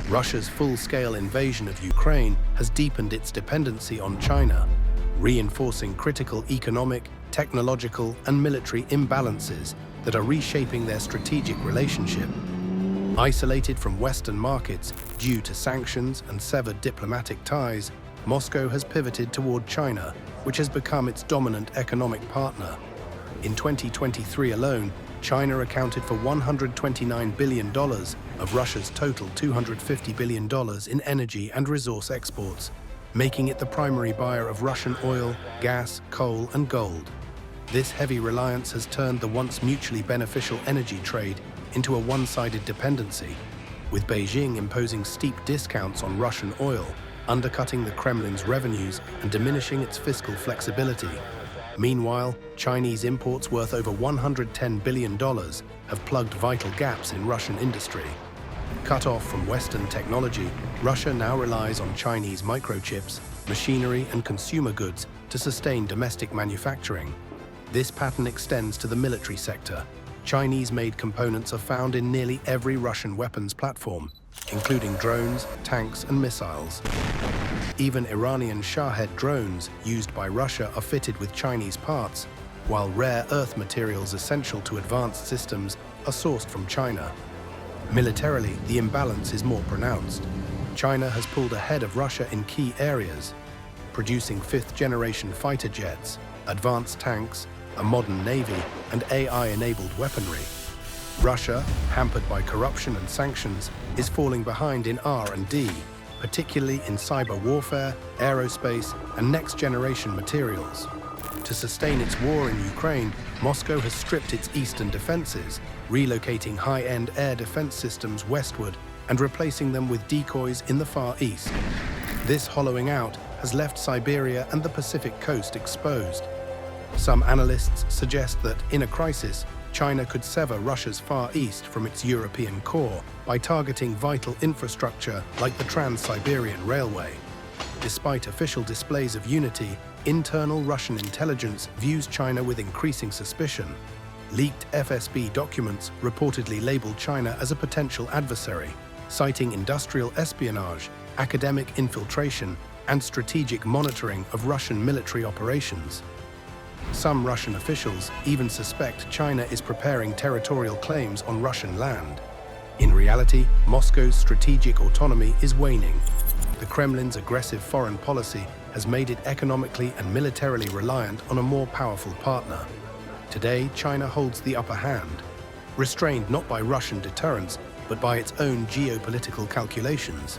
Russia's full-scale invasion of Ukraine has deepened its dependency on China, reinforcing critical economic, technological, and military imbalances that are reshaping their strategic relationship. Isolated from Western markets due to sanctions and severed diplomatic ties, Moscow has pivoted toward China, which has become its dominant economic partner. In 2023 alone, China accounted for $129 billion of Russia's total $250 billion in energy and resource exports, making it the primary buyer of Russian oil, gas, coal, and gold. This heavy reliance has turned the once mutually beneficial energy trade into a one-sided dependency, with Beijing imposing steep discounts on Russian oil, undercutting the Kremlin's revenues and diminishing its fiscal flexibility. Meanwhile, Chinese imports worth over $110 billion have plugged vital gaps in Russian industry. Cut off from Western technology, Russia now relies on Chinese microchips, machinery, and consumer goods to sustain domestic manufacturing. This pattern extends to the military sector. Chinese-made components are found in nearly every Russian weapons platform, including drones, tanks, and missiles. Even Iranian Shahed drones used by Russia are fitted with Chinese parts, while rare earth materials essential to advanced systems are sourced from China. Militarily, the imbalance is more pronounced. China has pulled ahead of Russia in key areas, producing fifth-generation fighter jets, advanced tanks, a modern navy, and AI-enabled weaponry. Russia, hampered by corruption and sanctions, is falling behind in R&D, particularly in cyber warfare, aerospace, and next-generation materials. To sustain its war in Ukraine, Moscow has stripped its eastern defenses, relocating high-end air defense systems westward and replacing them with decoys in the Far East. This hollowing out has left Siberia and the Pacific coast exposed. Some analysts suggest that, in a crisis, China could sever Russia's Far East from its European core by targeting vital infrastructure like the Trans-Siberian Railway. Despite official displays of unity, internal Russian intelligence views China with increasing suspicion. Leaked FSB documents reportedly labeled China as a potential adversary, citing industrial espionage, academic infiltration, and strategic monitoring of Russian military operations. Some Russian officials even suspect China is preparing territorial claims on Russian land. In reality, Moscow's strategic autonomy is waning. The Kremlin's aggressive foreign policy has made it economically and militarily reliant on a more powerful partner. Today, China holds the upper hand, restrained not by Russian deterrence, but by its own geopolitical calculations.